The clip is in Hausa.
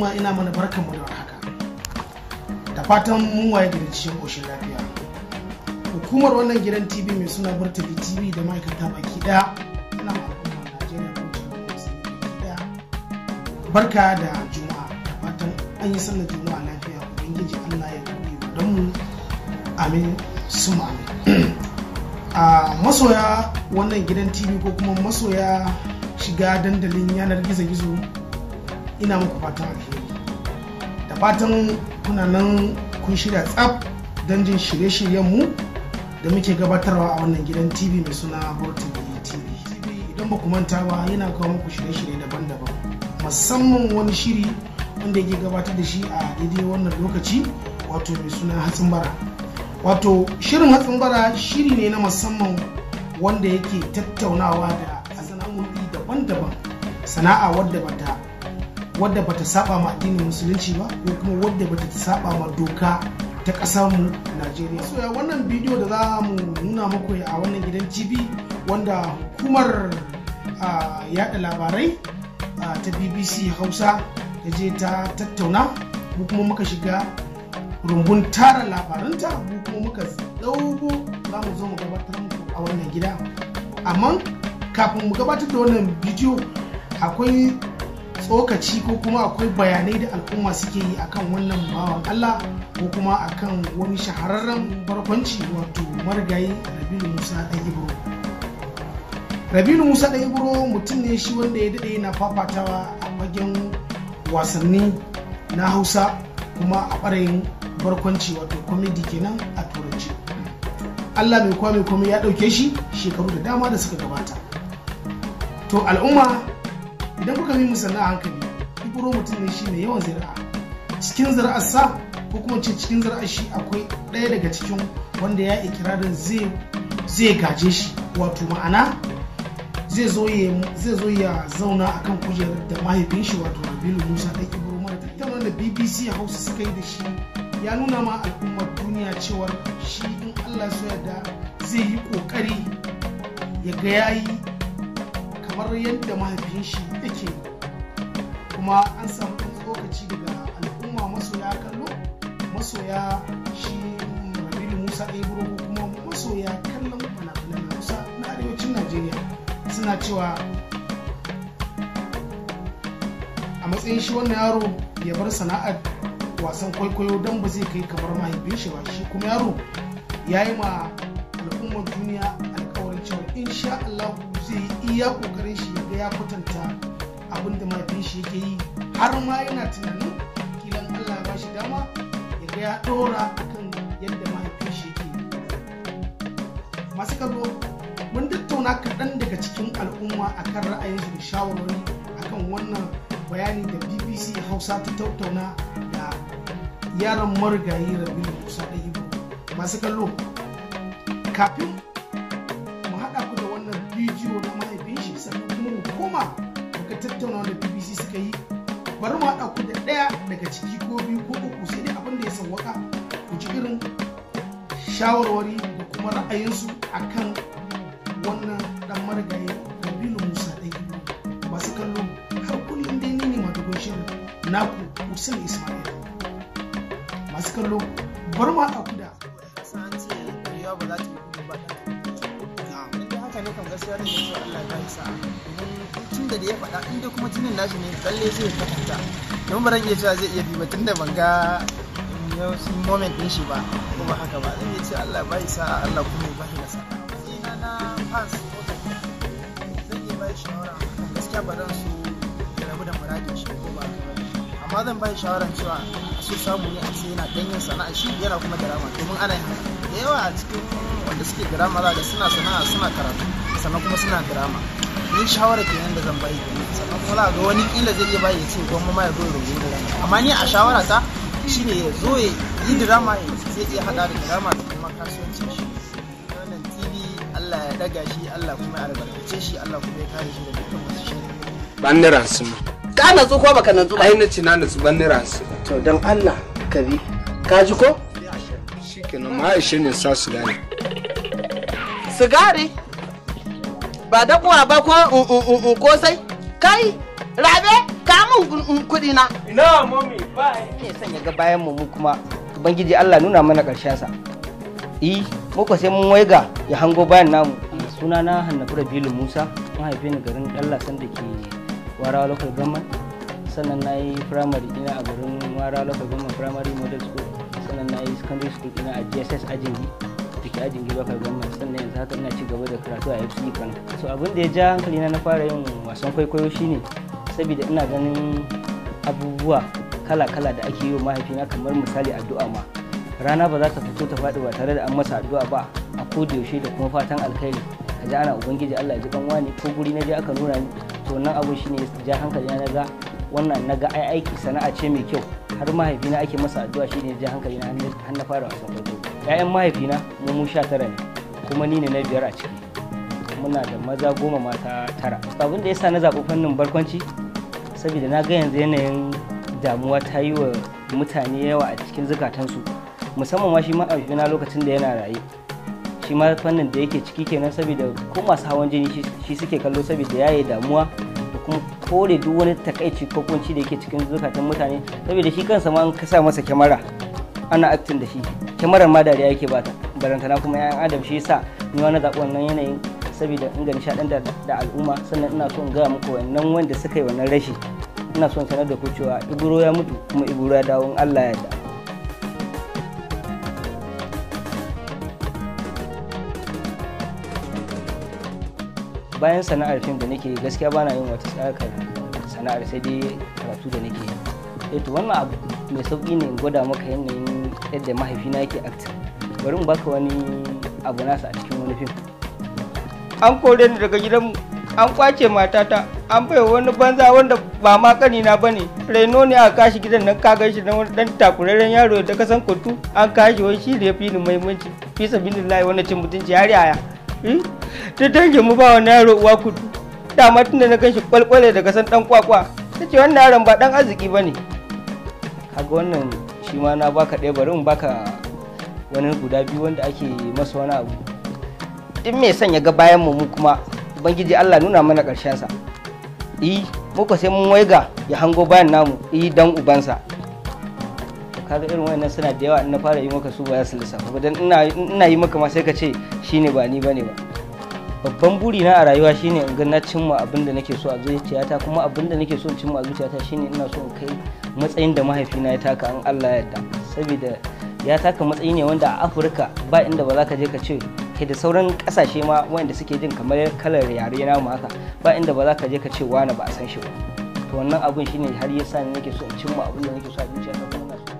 al'umma ina mana barkanmu da warhaka. Da fatan mun waye da cikin koshin lafiya. Hukumar wannan gidan TV mai suna Burtali TV da ma'aikata baki daya ina ma al'ummar Najeriya baki daya. Barka da Juma'a. Da fatan an yi sallar Juma'a lafiya. Ubangiji Allah ya karbi don mu. Amin summa amin. Masoya wannan gidan TV ko kuma masoya shiga dandalin yanar gizo-gizo ina muku fatan alheri. Da fatan kuna nan kun shirya tsaf don jin shirye-shiryen mu da muke gabatarwa a wannan gidan TV mai suna Burtali TV. Idan ba ku manta ba yana kawo muku shirye-shirye daban-daban, musamman wani shiri wanda yake gabatar da shi a daidai wannan lokaci, wato mai suna Hatsin Bara. Wato shirin Hatsin Bara shiri ne na musamman wanda yake tattaunawa da sana'o'i daban-daban, sana'a wadda bata saba ma addinin musulunci ba ko kuma wadda bata saba ma doka ta ƙasar mu Najeriya. So wannan bidiyo da za mu nuna muku a wannan gidan TV wanda hukumar yada labarai ta BBC Hausa ta je ta tattauna, mu kuma muka shiga rumbun tara labaranta, mu kuma muka dauko za mu zo mu gabatar muku a wannan gida. Amma kafin mu gabatar da wannan bidiyo akwai tsokaci ko kuma akwai bayanai da al'umma suke yi akan wannan bawan Allah ko kuma akan wani shahararren barkwanci, wato marigayi Rabilu Musa Dan Ibro. Rabilu Musa Dan Ibro mutum ne shi wanda ya dade yana fafatawa a fagen wasanni na Hausa kuma a ɓarayin barkwanci, wato comedy kenan a turanci. Allah mai kwa mai komai ya ɗauke shi shekaru da dama da suka gabata. To al'umma idan kuka yi musanna a hankali, Ibro mutum ne shi mai yawan zira'a. Cikin zira'arsa ko kuma cikin zira'ar shi akwai ɗaya daga cikin wanda ya ikirarin zai gaje shi, wato ma'ana zai zo ya zauna akan kujerar da mahaifin shi, wato Rabilu Musa Dan Ibro. Mara tattauna da BBC Hausa suka yi da shi ya nuna ma al'ummar duniya cewar shi in Allah so yadda zai yi kokari ya ga yayi kamar yadda mahaifin shi yake. Kuma an samu tsokaci daga al'umma masoya kallo, masoya shi Rabilu Musa Dan Ibro ko kuma masoya kallon fina-finan Hausa na arewacin Najeriya suna cewa a matsayin shi wannan yaro ya bar sana'ar wasan kwaikwayo don ba zai kai kamar mahaifin shi ba. Shi kuma yaro ya yi ma al'ummar duniya alkawarin cewa insha Allah zai yi iya kokarin shi ya ga ya kwatanta abin da mahaifin shi yake yi, har ma yana tunanin kilan Allah ya bashi dama ya ga ya dora akan yadda mahaifin shi yake yi. Masu kallo, mun tattauna kaɗan daga cikin al'umma akan ra'ayinsu da shawarwari akan wannan bayani da BBC Hausa ta tattauna da yaron marigayi Rabilu Musa Dan Ibro. Masu kallo, kafin mu haɗa ku da wannan bidiyo na mahaifin shi sannan kuma mu koma daga tattauna da BBC suka yi, bari mu haɗa ku da ɗaya daga ciki ko biyu ko uku, sai dai abin da ya sawwaka ku ji irin shawarwari da kuma ra'ayinsu akan wannan dan marigayi Rabilu Musa Dan Ibro. Masu kallo, har kullum dai ni ne madugun shirin naku Hussein Ismail. Masu kallo, bar ma a kuda sanci riya ba za ta yi ba ta inda haka ne kan gaskiya ne sai Allah ya yi sa'a, tun da ya faɗa inda kuma tunin nashi ne tsalle sai ya kwatanta, don ba rage cewa zai iya bi ba tunda ban ga moment din shi ba ko ba haka ba. Zan iya ce Allah ya yi sa'a, Allah kuma ya bashi nasara. Ina na fans zan yi bai shawara gaskiya ba zan so ya rabu da muradin shi ko ba, amma zan bai shawaran cewa su samu ne a ce yana ganyen sana'a shi yana kuma drama, domin ana yin da yawa a cikin wanda suke drama za ga suna sana'a suna karatu sannan kuma suna drama. Ni shawara kenan da zan bai kenan, sannan kuma za ga wani kila zai iya bai ya ce gwamma ma ya zo ya rubuta drama, amma ni a shawara ta shine ya zo ya yi drama, zai iya hada da drama da kuma kasuwancin shi. Wannan TV Allah ya daga shi, Allah kuma ya albarkace shi, Allah kuma ya kare shi da dukkan wasu shi. Banniran su ka natsu ko baka natsu ba? ai na ci na natsu banniran su. To dan Allah ka bi, ka ji ko? Shikenan ma ishe ne sa su gane. Sigari ba da kuwa ba ko kosai kai Rabe ka mun kudi na. ina mami ba ne son ya ga bayan mu kuma ubangiji Allah nuna mana karshen sa muka sai mun waiga ya hango bayan namu. Suna na Hannafura Bilu Musa, an haife ni garin Dallasan da ke Warawa Local Government, sannan na yi primary ina a garin Warawa Local Government Primary Model School, sannan na yi secondary school ina a GSS Ajingi da ke Ajingi Local Government, sannan yanzu haka ina ci gaba da karatu a FCE Kano. So abin da ya ja hankali na fara yin wasan kwaikwayo shine saboda ina ganin abubuwa kala-kala da ake yi wa mahaifina, kamar misali addu'a ma. Rana ba za ta fito ta faɗi ba tare da an masa addu'a ba a koda yaushe, da kuma fatan alkhairi. Ka ji ana ubangiji Allah ya ji kan wani, ko guri na je aka nuna ni, to wannan abu shine ya ja hankali na ga wannan, naga ai aiki sana'a ce mai kyau, har mahaifina ake masa addu'a shine ya ja hankali na har na fara wasan kwaikwayo. Ƴaƴan mahaifina mu 19 ne, kuma ni ne na 5 a ciki. Muna da maza 10 mata 9. Abin da yasa na zaɓi fannin barkwanci saboda na ga yanzu yanayin damuwa ta yi wa mutane yawa a cikin zukatansu, musamman ma shi mahaifina lokacin da yana raye. Shi ma fannin da yake ciki kenan, saboda ko masu hawan jini shi suke kallo, saboda yayi damuwa da kuma kore duk wani takaici ko kunci da yake cikin zukatan mutane. Saboda shi kansa ma an kasa masa kyamara ana acting da shi, kyamarar ma dariya yake bata, barantana kuma yayan adam. Shi yasa ni ma na zaɓi wannan yanayin saboda in ga nishaɗin da al'umma. Sannan ina so in gaya muku wannan wanda suka yi wannan rashi, ina son sanar da ku cewa Ibro ya mutu kuma Ibro ya dawo in Allah ya yarda. Bayan sana'ar fim da nake gaskiya bana yin wata tsakar sana'ar, sai dai karatu da nake yi. To wannan abu mai sauki ne in gwada maka yanayin yadda mahaifina yake acting. Bari in baka wani abu nasa a cikin wani fim. An kore ni daga gidanmu, an kwace matata, an bai wani banza wanda ba ma kanina bane. Reno ne aka kashi gidan nan, ka gaishe na wani dan takuraren yaro da ka san kutu, an kashi wai shi da ya fi ni muhimmanci. Fi sabilillahi wannan cin mutunci har yaya. Ta dange mu ba wani yaro uwa kudu, dama tun da na ganshi kwalkwale daga san dan kwakwa, ta ce wannan yaron ba dan arziki ba ne. Kaga wannan shi ma na baka ɗaya, bari in baka wani guda biyu wanda ake masa wani abu. Duk mai son ya ga bayan mu kuma ubangiji Allah nuna mana ƙarshen sa. Muka sai mun waiga ya hango bayan namu dan ubansa. Kaga irin wannan suna da yawa, in na fara yi maka su ba za su lissafa ba, dan ina yi maka ma sai ka ce shine ba ni bane ba. Babban buri na a rayuwa shine in ga na cimma abin da nake so a zuciyata, kuma abin da nake so in cimma a zuciyata shine ina so in kai matsayin da mahaifina ya taka, an Allah ya yarda. Saboda ya taka matsayi ne wanda a Afirka ba inda ba za ka je ka ce, kai da sauran kasashe ma wanda suke jin kamar kalar yare namu haka, ba inda ba za ka je ka ce wani ba a san shi ba. To wannan abin shine har yasa ni nake so in cimma abin da nake so a zuciyata, kuma ina so